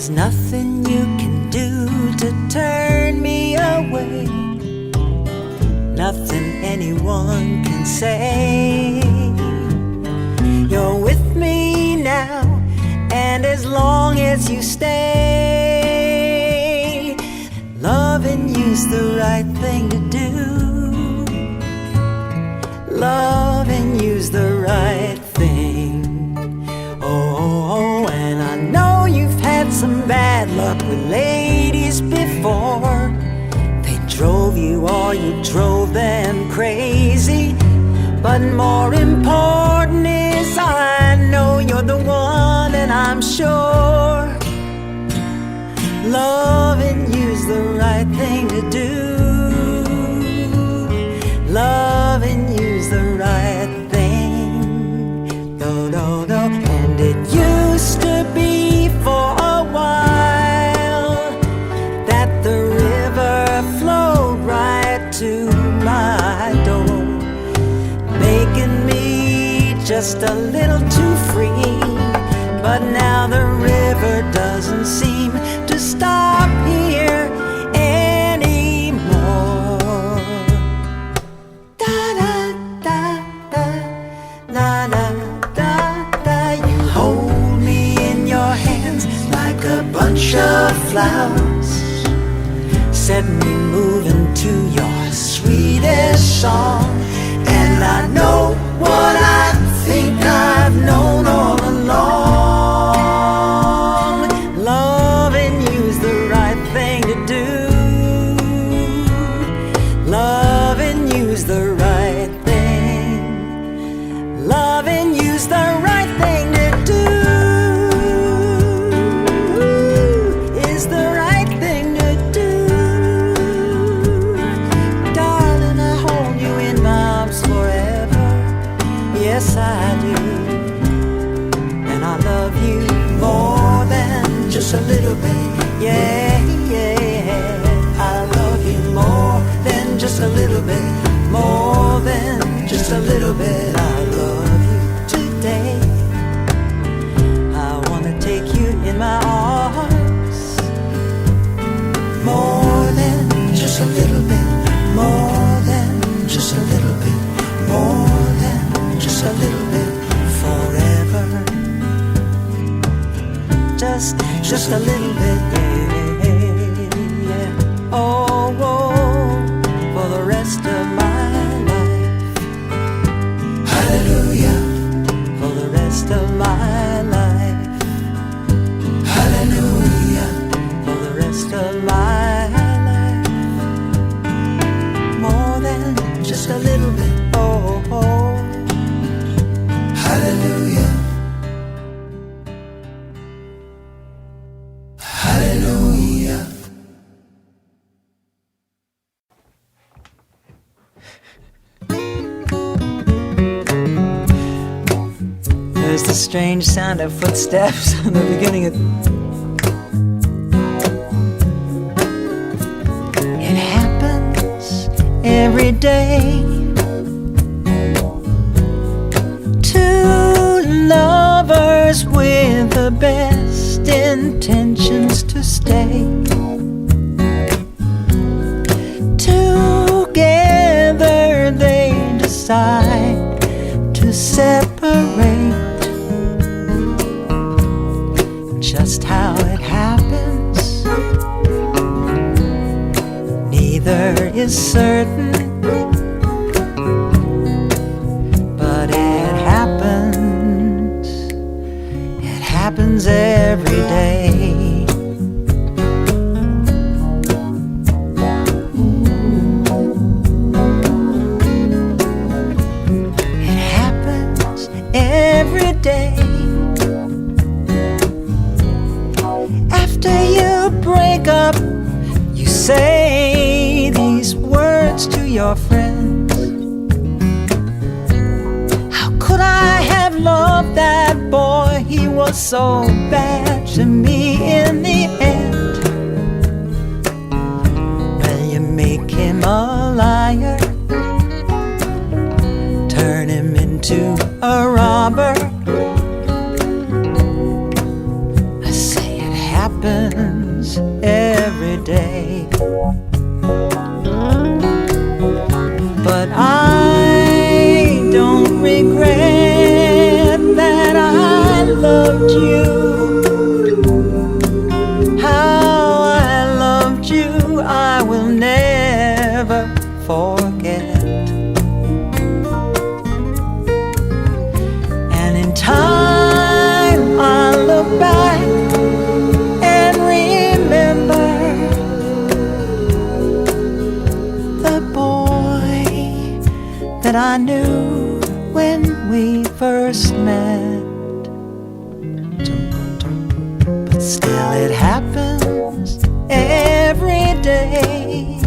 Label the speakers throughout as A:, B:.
A: There's nothing you can do to turn me away, nothing anyone can say. You're with me now, and as long as you stay, loving you's the right thing to do. Loving you's the right thing. Oh, and I know you've had some bad luck with ladies before. They drove you or you drove them crazy. But more important is I know you're the one, and I'm sure loving you's the right thing to do. Loving you's the right thing. Do, do, do. And it used to be for a while that the river flowed right to my door, making me just a little too free. But now the river doesn't seem to stop here anymore. Da da da da da da da da. You hold me in your hands like a bunch of flowers, set me moving to your sweetest song. And I know what I think I've known all along. Loving you's the right thing to do. Loving you's the right thing. Loving you's the right thing to do. Is the right thing to do. Darling, I hold you in my arms forever. Yes, I do. And I love you more than just a little bit. Yeah, yeah. I love you more than just a little bit. More than just a little bit. I love you today. I wanna take you in my arms. More than just a little bit. More than just a little bit. More than just a little bit. Forever. Just a little bit, yeah, yeah. Oh, oh, for the rest of my life. Hallelujah. For the rest of my life. Hallelujah. For the rest of my life. More than just a little bit. Oh, oh. Hallelujah. Hallelujah. There's the strange sound of footsteps in the beginning of... It happens every day. Two lovers with the best intentions to stay together, they decide to separate. Just how it happens, neither is certain, but it happens. It happens every day. It happens every day. After you break up, you say these words to your friends. How could I have loved that boy? He was so bad to me in the end. Well, you make him a liar, turn him into a robber. I say it happened forget. And in time I look back and remember the boy that I knew when we first met. But still it happens every day.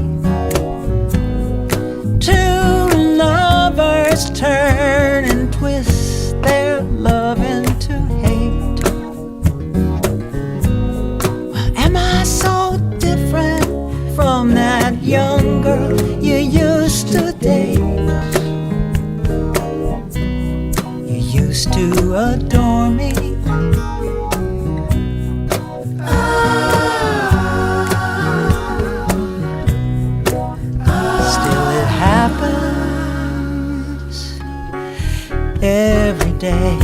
A: Two lovers turn and twist their love into hate. Well, am I so different from that young girl you used to date? You used to adore me. Every day.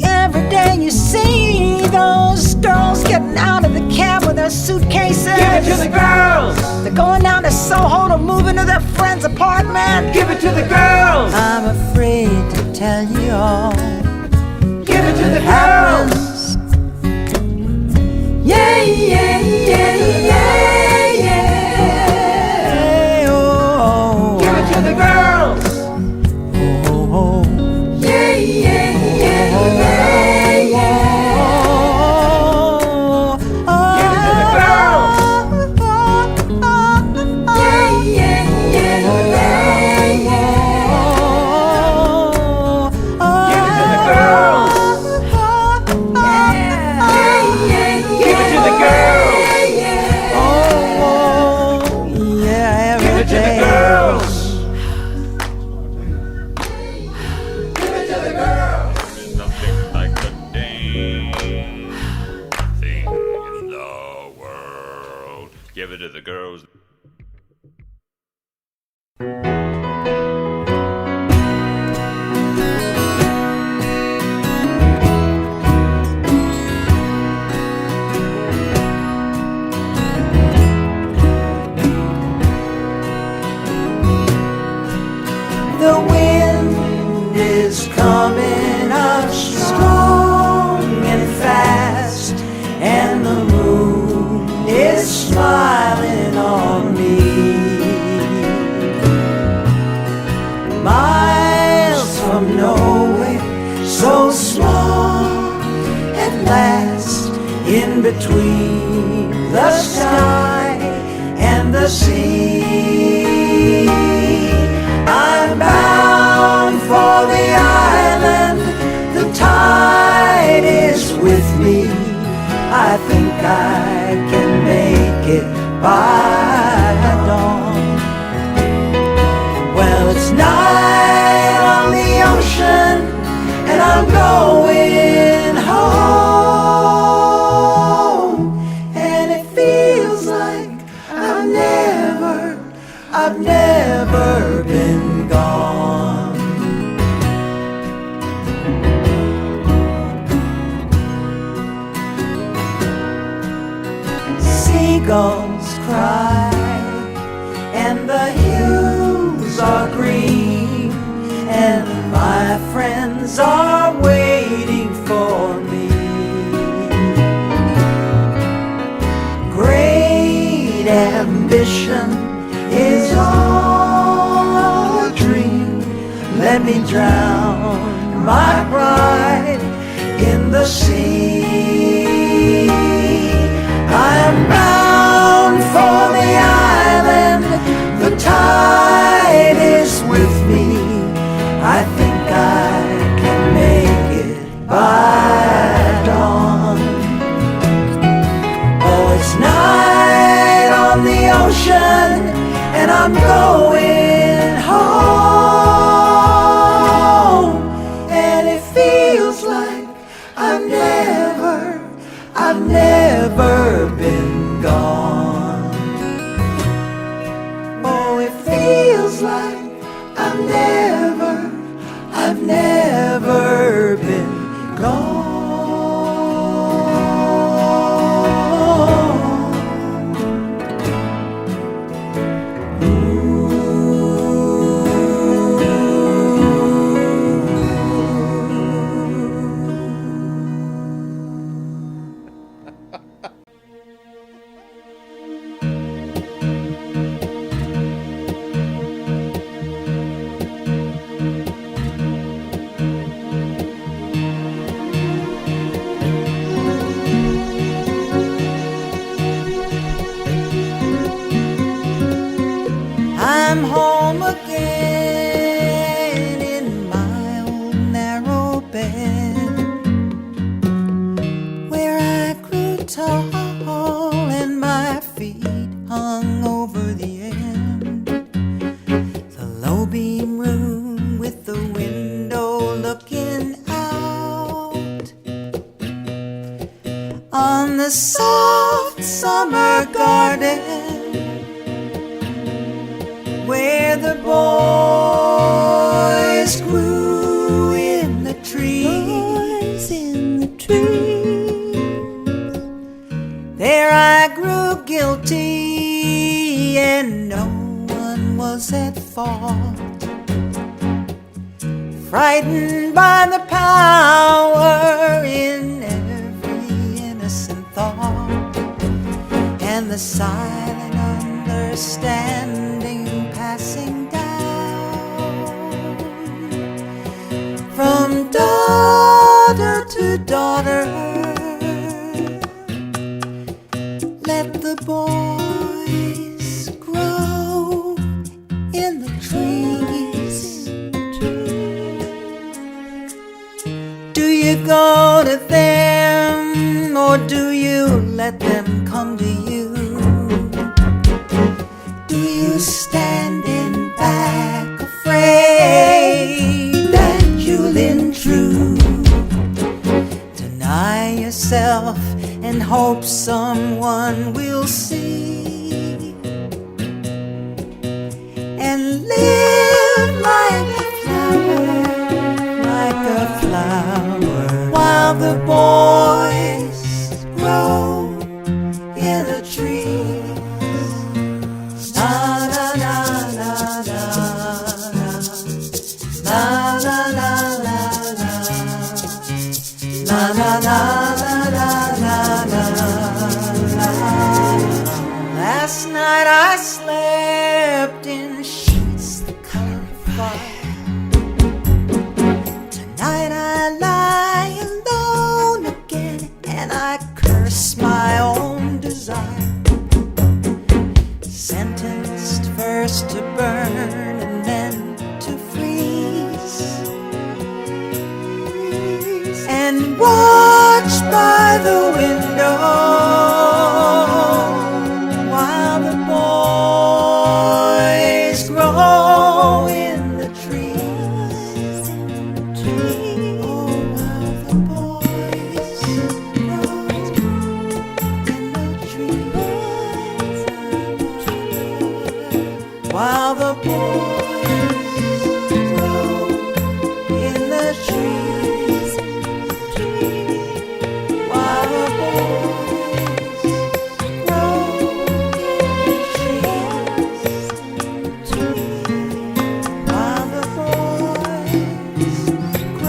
A: Every day you see those girls getting out of the cab with their suitcases.
B: Give it to the girls!
A: They're going down to Soho to move into their friend's apartment.
B: Give it to the girls!
A: I'm afraid to tell you all.
B: Give it to the girls!
A: Yeah, yeah, yeah, yeah, yeah. Oh,
B: give it to the girls!
A: Yeah, yeah, yeah, yeah, yeah.
B: Give it to the girls!
A: Yeah, yeah, yeah, yeah, yeah.
B: Give it to the girls! Give it to the girls!
A: Oh, yeah, every
B: Give it to the
A: day.
B: girls!
C: Nothing like a dang thing in the world. Give it to the girls.
A: The wind is coming up strong and fast, and the moon is smiling on me. Miles from nowhere, so small at last, in between the sky and the sea. I'm bound for the island, the tide is with me. I think I can make it by dawn. Well, it's night on the ocean, and I'm going home. And it feels like I've never been gone. Seagulls cry, and the hills are green, and my friends are waiting for me. Great ambition is all a dream. Let me drown my pride in the sea. I am bound for the island, the tide is with me. I think I can make it by dawn. Oh, it's night on the ocean, and I'm going home. And it feels like I've never been gone. Oh, it feels like I've never been gone. I'm home again in my old narrow bed, where I grew tall and my feet hung over the end. The low beam room with the window looking out on the soft summer garden, where the boys grew in the trees. There I grew guilty and no one was at fault, frightened by the power in every innocent thought, and the silent understanding passing down from daughter to daughter. Let the boys grow in the trees. Do you go to them or do you let them come to you? Do you stand in back afraid that you'll intrude? Deny yourself and hope someone will see, and live like a flower, while the boys grow in the trees. La la la la la la la la la la la la la. Last night I slept in sheets the color of fire. Tonight I lie alone again and I curse my own desire. Sentenced first to burn and then to freeze, and watched by the window while the boys grow in the trees. Oh, while the boys grow in the trees. While the boys grow in the trees. While the boys grow in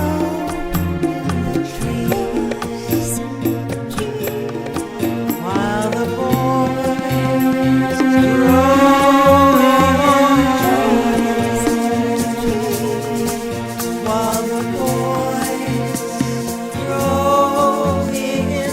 A: the trees. While the boys grow in the trees. While the boys grow in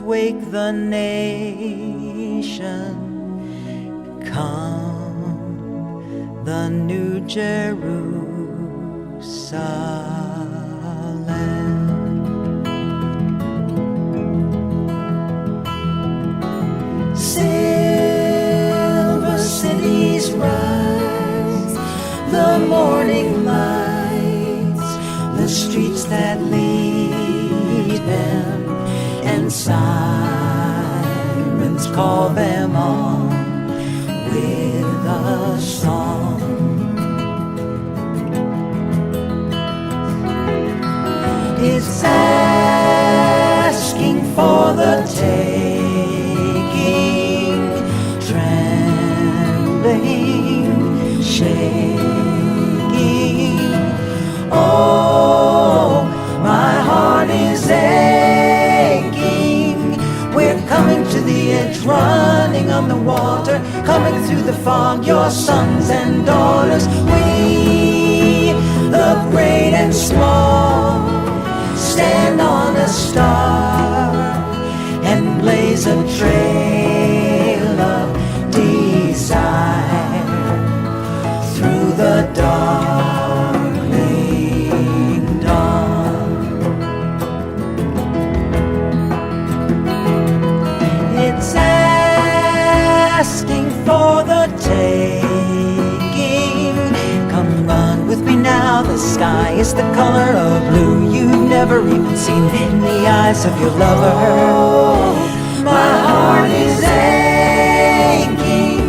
A: wake the nation. Come, the new Jerusalem. Silver cities rise, the morning lights, the streets that lead them, and sirens let's call them on with a song. It's asking for the taking, trembling, shaking. Oh, my heart is aching. We're coming to the edge, running on the water, coming through the fog, your sons and daughters. We, the great and small, stand on a star and blaze a trail of desire through the darkling dawn. It's asking for the taking. Come run with me now, the sky is the color of blue you've never even seen in the eyes of your lover. My heart is aching.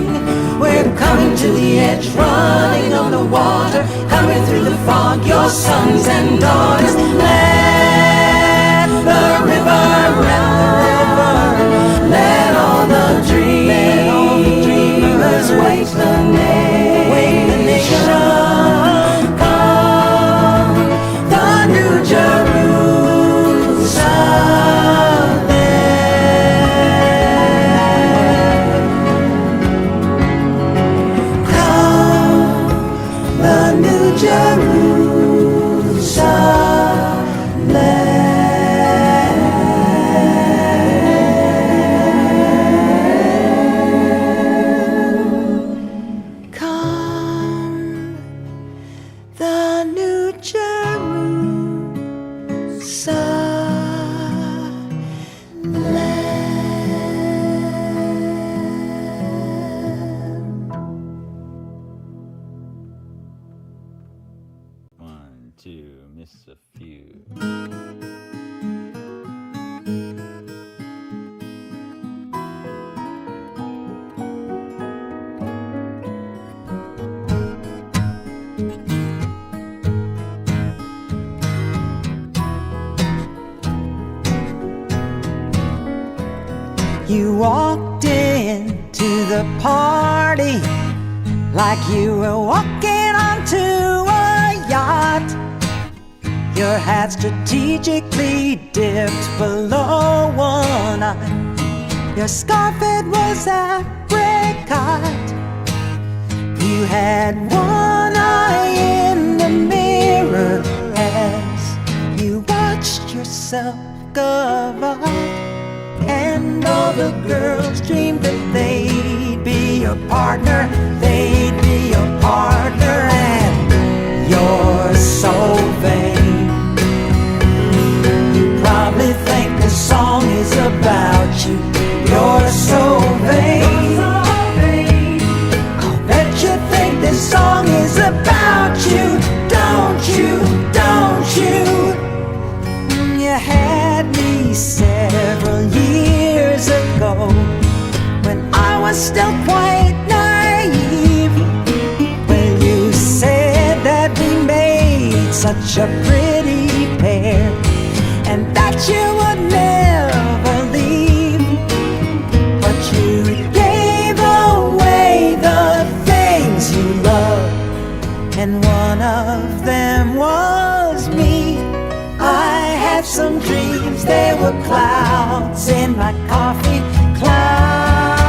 A: We're coming to the edge, running on the water, coming through the fog, your sons and daughters. Let the river, let all the dreamers wake the nation. Come, the New Jerusalem. Come, the New Jerusalem. Come, the New Jerusalem.
D: One, two, miss a few.
A: You walked into the party like you were walking onto a yacht. Your hat strategically dipped below one eye. Your scarf, it was apricot. You had one eye in the mirror as you watched yourself go by. And all the girls dreamed that they'd be your partner, they'd be your partner. And you're so vain. You probably think the song is about you. You're so vain. I'll bet you think this song is about you. Don't you, don't you? You had me several years ago when I was still quite naive. Well, you said that we made such a pretty pair and that you would never leave. But you gave away the things you loved, and one of them was me. I had some dreams, they were clouds in my coffee. Clouds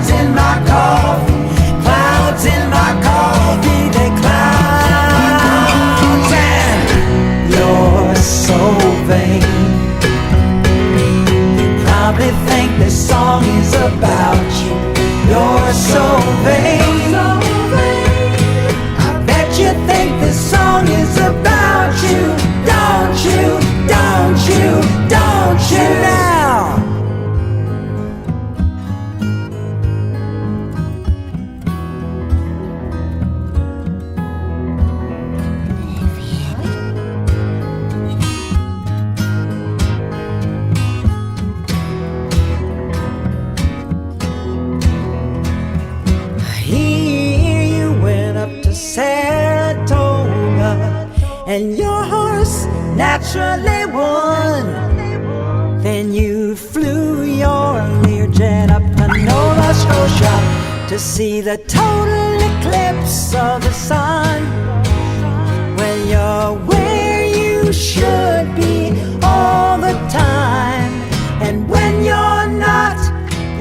A: in my coffee. Clouds in my coffee. They clouds. And you're so vain. You probably think this song is about you. You're so vain. You think this song is about you, don't you, don't and your horse naturally won. Then you flew your Learjet up to Nova Scotia to see the total eclipse of the sun. Well, you're where you should be all the time, and when you're not,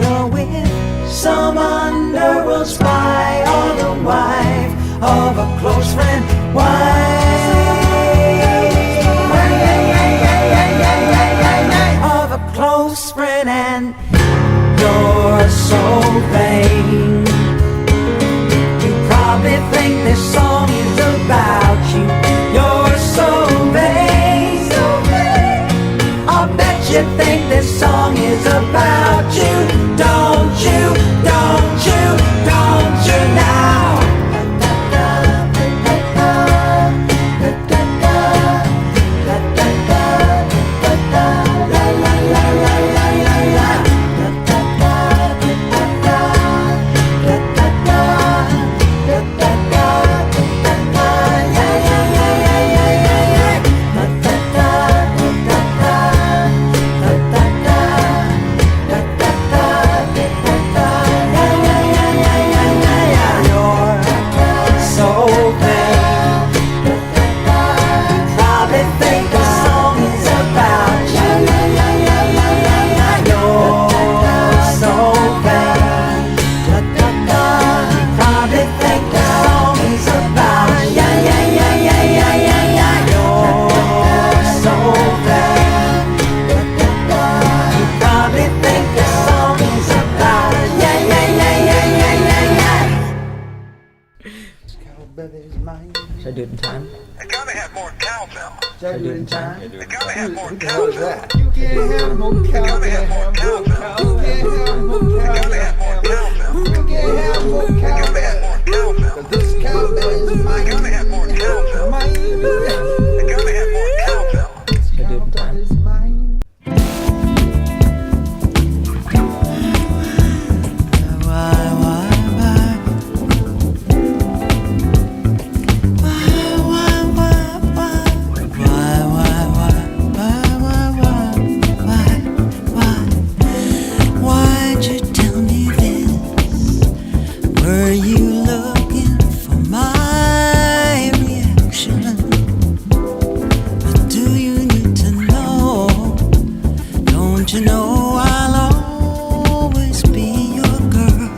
A: you're with some underworld spy or the wife of a close friend. Of a close friend, and you're so vain. You probably think this song is about you. You're so vain. I bet you think this song is about you. Don't you, don't you, don't you now?
E: Should I do it in time?
F: I gotta have more cowbell.
E: Should I do it in time?
F: I gotta have more cowbell.
B: You can't have more
F: I gotta have more
B: cowbell.
F: cowbell.
B: You can't have more
F: I gotta have more
B: cowbell.
F: cowbell.
B: You can't have more
F: I gotta have more
B: cowbell.
F: cowbell.
B: 'Cause this cowbell is
F: I
B: mine.
F: gotta have more cowbell.
B: Mine.
F: I gotta have more cowbell.
E: Should I do it in time?
B: Is mine.
A: Why'd you tell me this? Were you looking for my reaction? But do you need to know? Don't you know I'll always be your girl?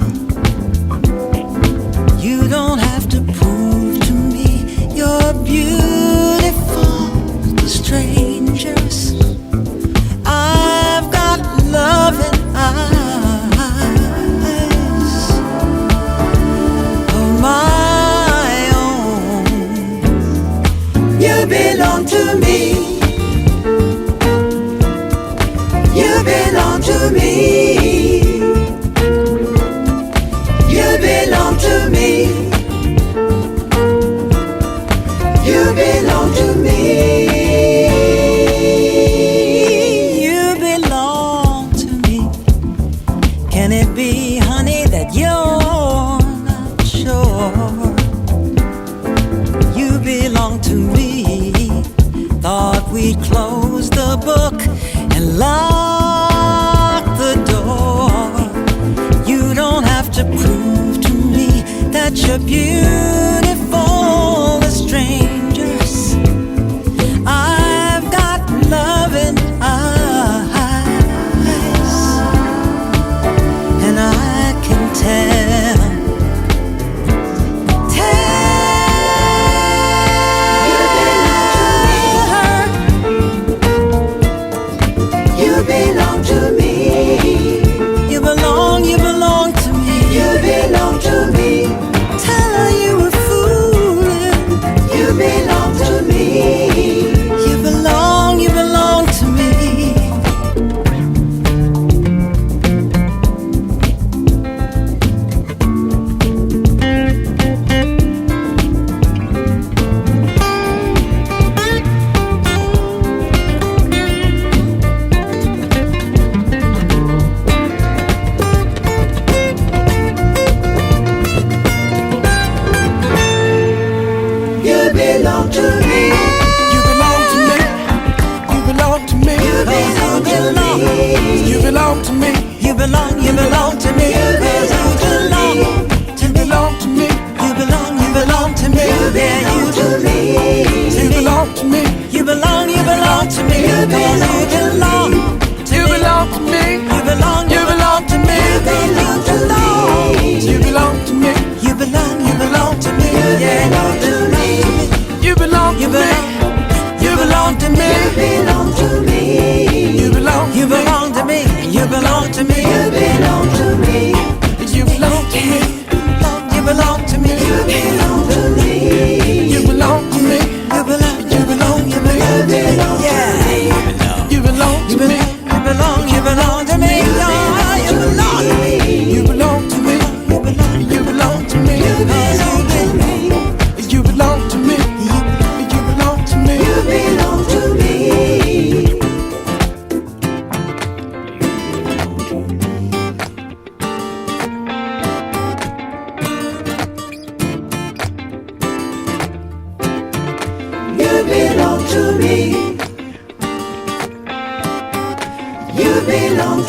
A: You don't have to prove to me you're beautiful to strangers. I've got loving eyes of my own. You belong to me. You belong to me. You belong to me. You belong to me. You belong to me. Can it be, honey, that you're not sure? You belong to me. Thought we'd close the book and lock the door. You don't have to prove to me that you're beautiful as strangers. I've got loving eyes, and I can tell. You belong to me. You belong to me. You belong to me. Tell her you were fool.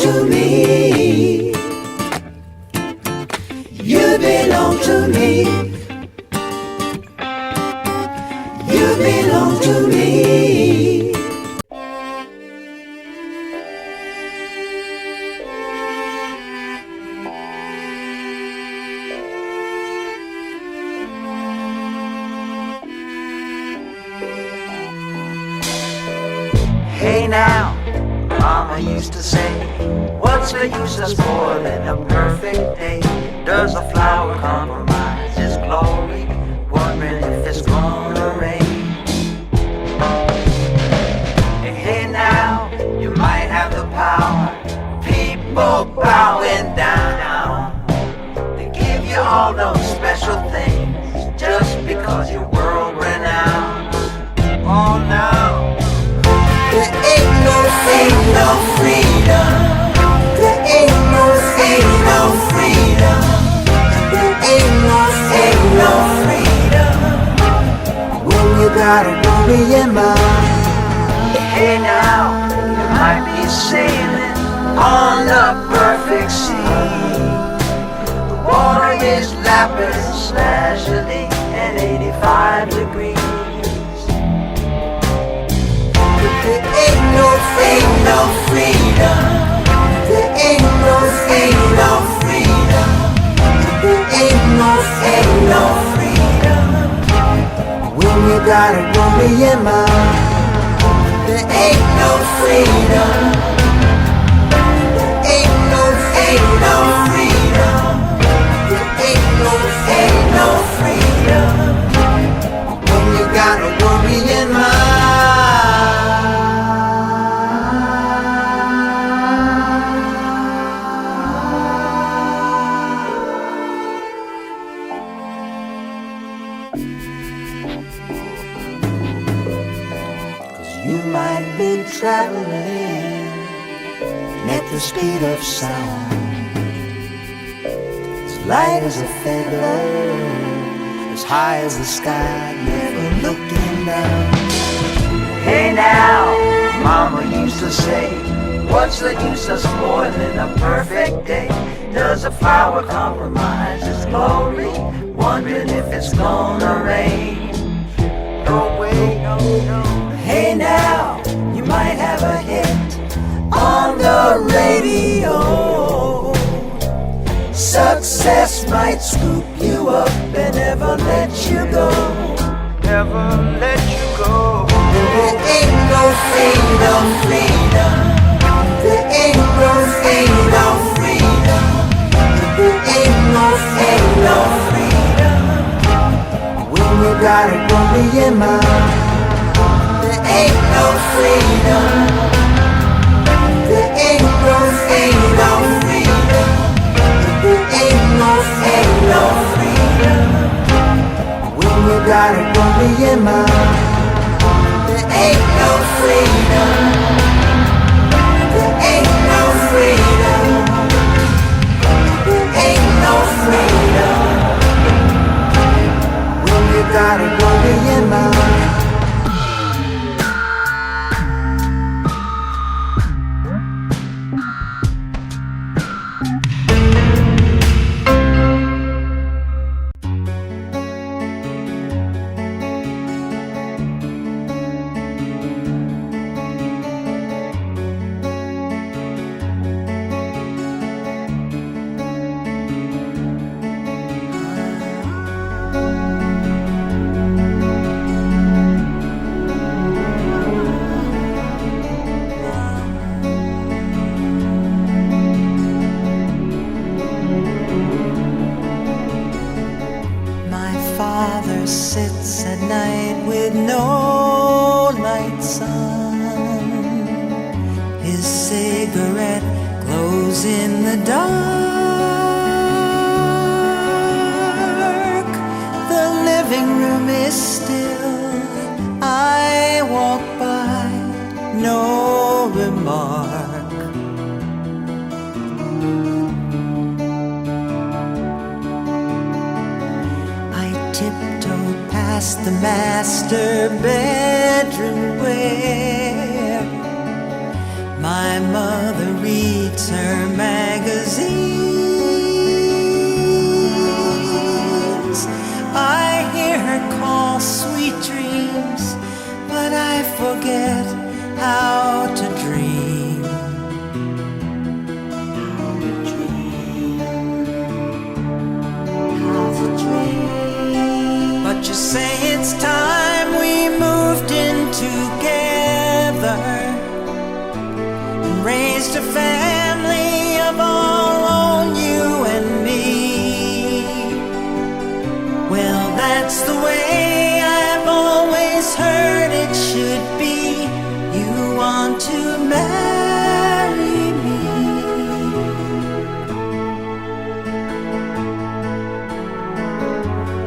A: to me. You belong to me. You belong to me. Hey now, Mama used to say, what's the use of spoiling a perfect day? Does a flower compromise its glory? Wondering if it's gonna rain. Hey now, you might have the power. People bowing down. They give you all those special things just because you're world renowned. Oh now. There ain't no freedom. There ain't no freedom. There ain't no freedom. When you got a worry in mind. Hey now, you might be sailing on the perfect sea. The water is lapis lazuli and 85 degrees. There ain't no freedom. There ain't no freedom. There ain't no freedom. When you got a worry in mind. There ain't no freedom. There ain't no freedom. There ain't no freedom. When you got a worry in mind. You might be traveling at the speed of sound, as light as a feather, as high as the sky, never looking down. Hey now, Mama used to say, what's the use of spoiling a perfect day? Does a flower compromise its glory? Wondering if it's gonna rain. No way, no. Hey now, you might have a hit on the radio. Success might scoop you up and never let you go. Never let you go. There ain't no freedom. There ain't no freedom. There ain't no freedom. When you got a worry in mind. There ain't no freedom. There ain't no freedom. There ain't no freedom. When you got a worry in mind. There ain't no freedom. There ain't no freedom. There ain't no freedom. When you got a worry in mind. Sits at night with no lights on. His cigarette glows in the dark. The living room is still. I walk by, no remark. Tiptoe past the master bedroom where my mother reads her that's the way I've always heard it should be. You want to marry me.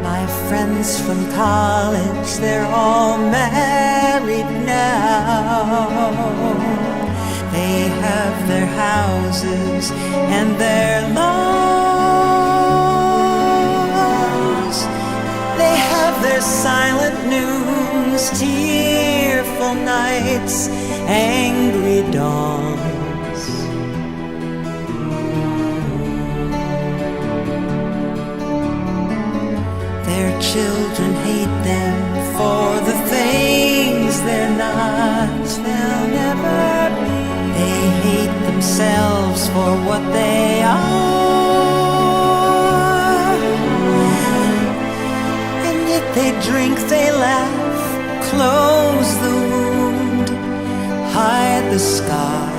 A: My friends from college, they're all married now. They have their houses and their laws. They have their silent noons, tearful nights, angry dawns. Their children hate them for the things they're not, they'll never be. They hate themselves for what they are. And yet they drink, they laugh, close the wound, hide the scar.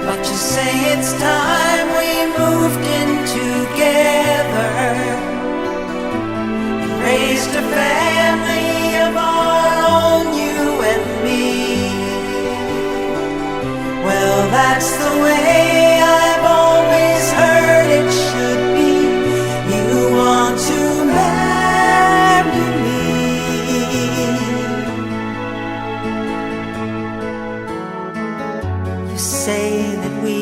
A: But you say it's time we moved in together and raised a family of our own, you and me. Well, that's the way I've always heard it should be. You want to marry me. You say that we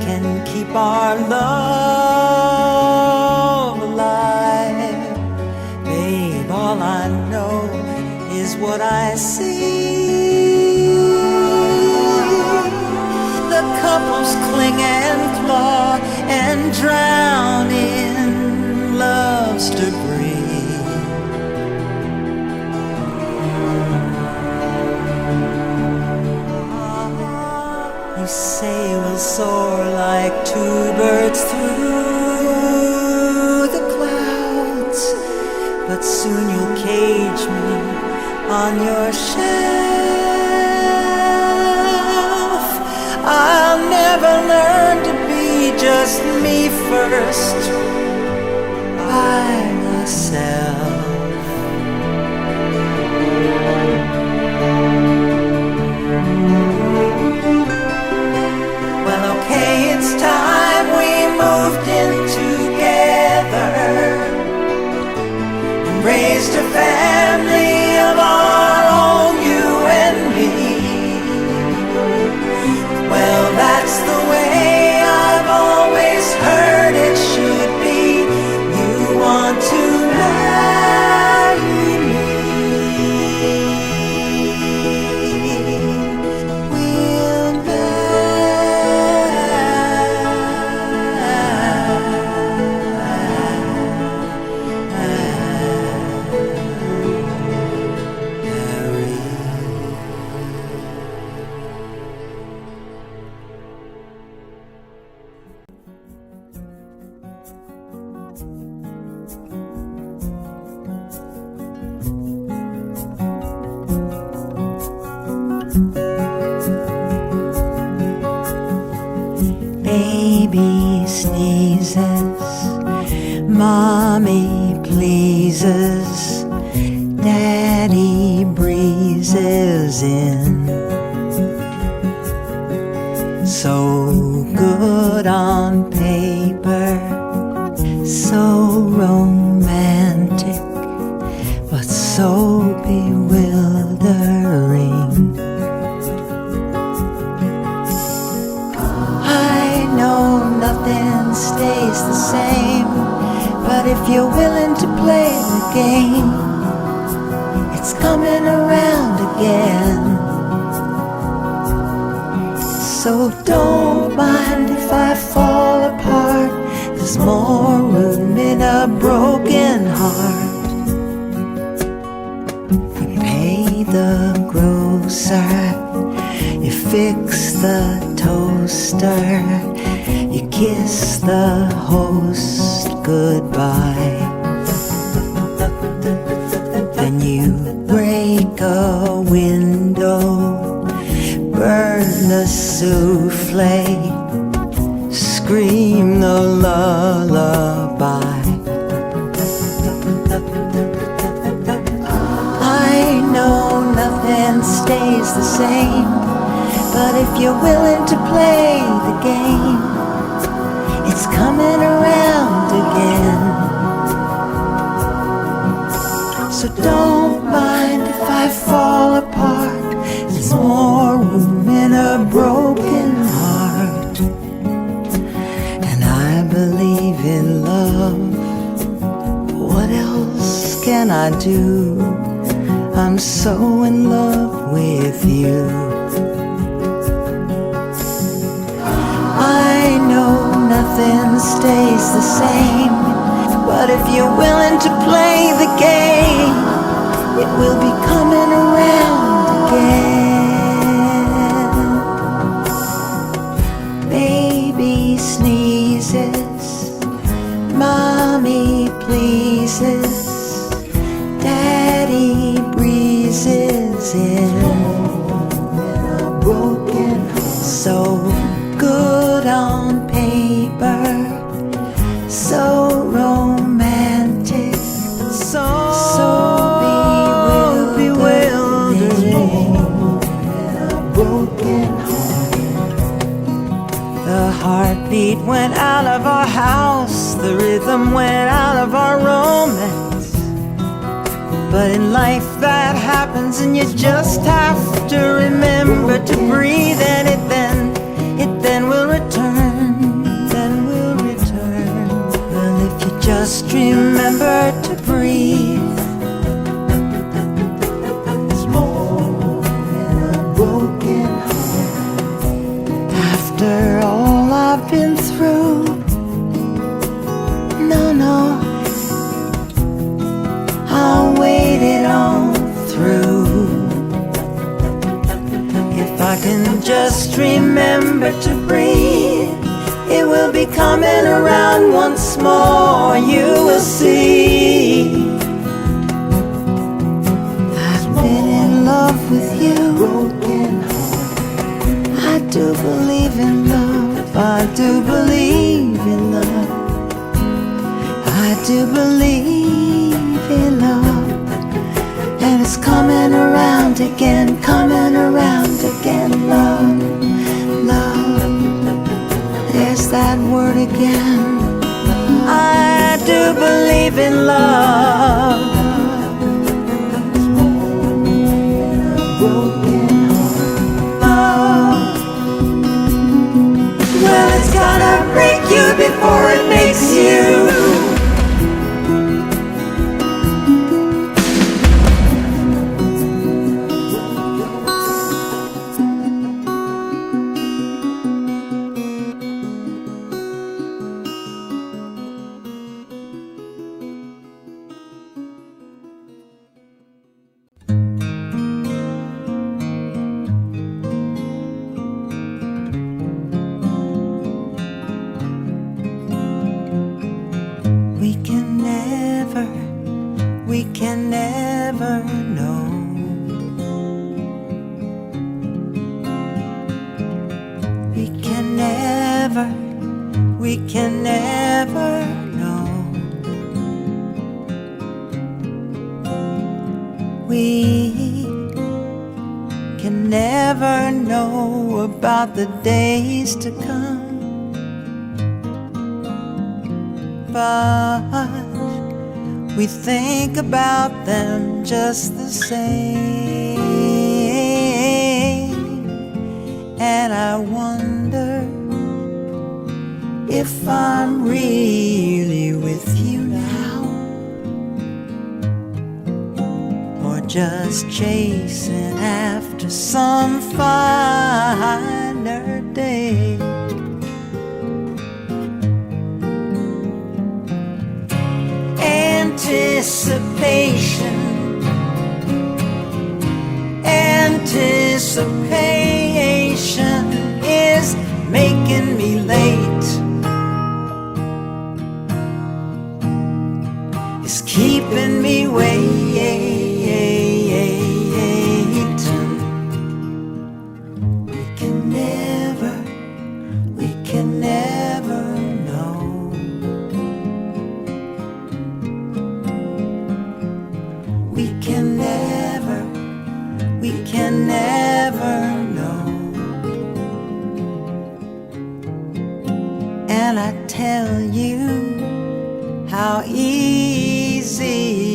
A: can keep our love alive. Babe, all I know is what I see. The couples cling and claw and drown in love's debris. You say we'll soar like two birds through the clouds, but soon you'll cage me on your shelf. I'll never learn to be just me first by myself. Well, okay, it's time we moved in together and raised a family of our own, you and me. Well, that's the way I've always heard it should be. You want to marry me. We'll Baby sneezes, mommy pleases, daddy breezes in. So good on paper, so romantic, but so bewildering. Nothing stays the same, but if you're willing to play the game, it's coming around again. So don't mind if I fall apart, there's more room in a broken heart. You pay the grocer, you fix the toaster, you kiss the host goodbye. Then you break a window, burn the souffle, play, scream the lullaby. I know nothing stays the same, but if you're willing to play the game, it's coming around again. So don't mind if I fall apart. There's more room in a broken heart. And I believe in love. What else can I do? I'm so in love with you. I know nothing stays the same, but if you're willing to play the game, it will be coming around again. Baby sneezes, mommy pleases, daddy breezes in a broken heart. So good on paper, so romantic, so bewildering. A broken heart. The heartbeat went out of our house, the rhythm went out of our romance. But in life that happens, and you just have to remember to breathe, and it then will return, then will return. Well, if you just remember to breathe, there's more in a broken heart. After all I've been through, no, I'll wait it on through. If I can just remember to breathe, it will be coming around once more. You will see. I've been in love with you. I do believe in love. I do believe in love. I do believe in love. And it's coming around again, coming around again. Love, love, there's that word again. I do believe in love. Love. Well, it's gotta break you before it makes you. We can never know. We can never know. We can never know about the days to come. But we think about them just the same. And I wonder if I'm really with you now, or just chasing after some finer day. Anticipation, anticipation is making me late. It's keeping me waiting. We can never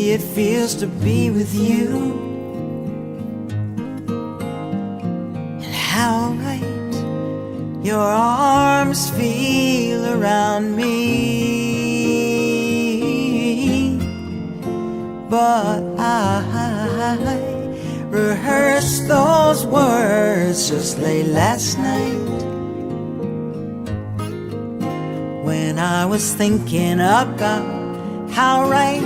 A: happy it feels to be with you, and how right your arms feel around me. But I rehearsed those words just late last night, when I was thinking about how right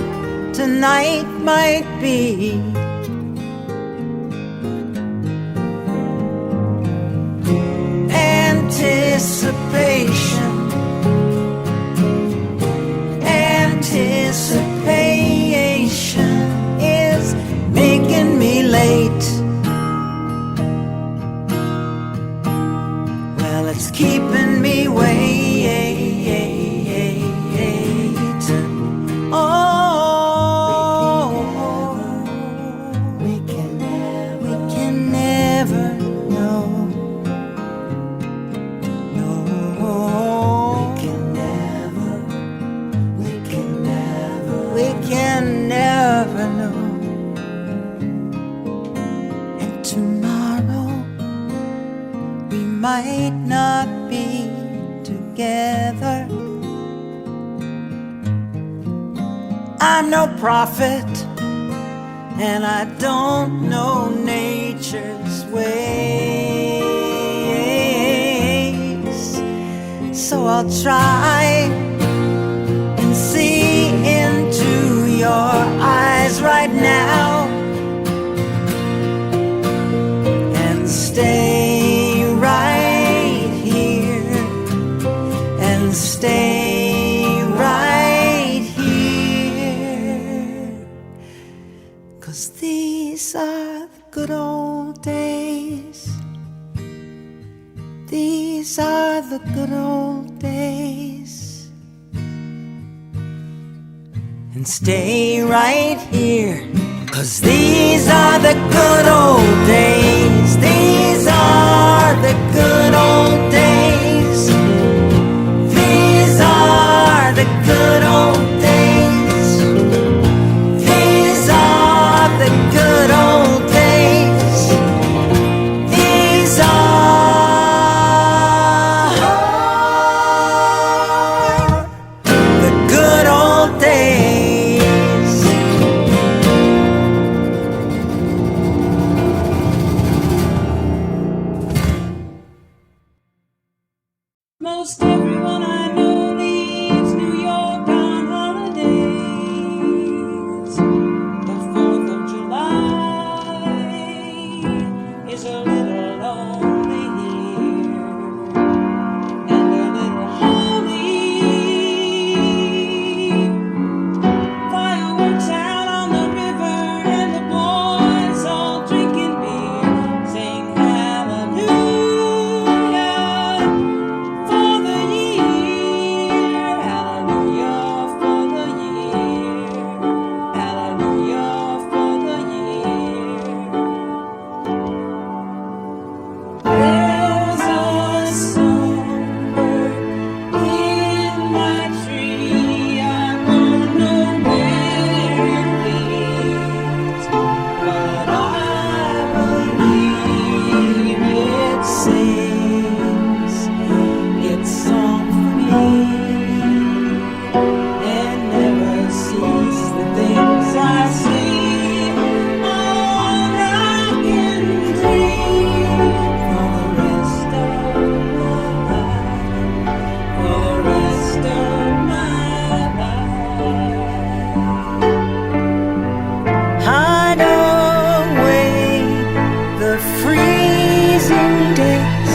A: tonight might be. Anticipation, anticipation is making me late. Well, it's keeping me waiting. Oh, we can never know. No, we can never know. And tomorrow we might not be together. I'm no prophet, and I don't know nature's ways, so I'll try and see into your eyes right now, and stay right here, and stay right here, 'cause these are the good old days. These are the good old days. And stay right here, 'cause these are the good old days. These are the good old days. These are the good old days. These are the good old days. These are the good old days. Most everyone I know leaves New York on holidays. The 4th of July is a little lonely here, and a little holy. Fireworks out on the river, and the boys all drinking beer, sing hallelujah for the year, hallelujah for the year, hallelujah for the year. There's a songbird in my tree, I don't know where it leads, but I believe it sings its song for me, and never sees the things I see. All I can dream for the rest of my life, for the rest of my life. Hide away the freezing days,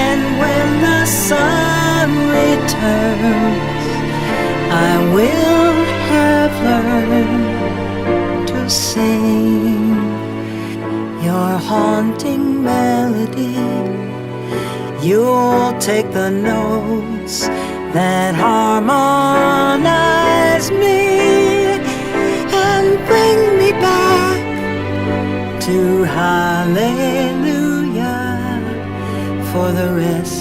A: and when the sun returns, I will have learned to sing your haunting melody. You'll take the notes that harmonize me and bring me back to hallelujah for the rest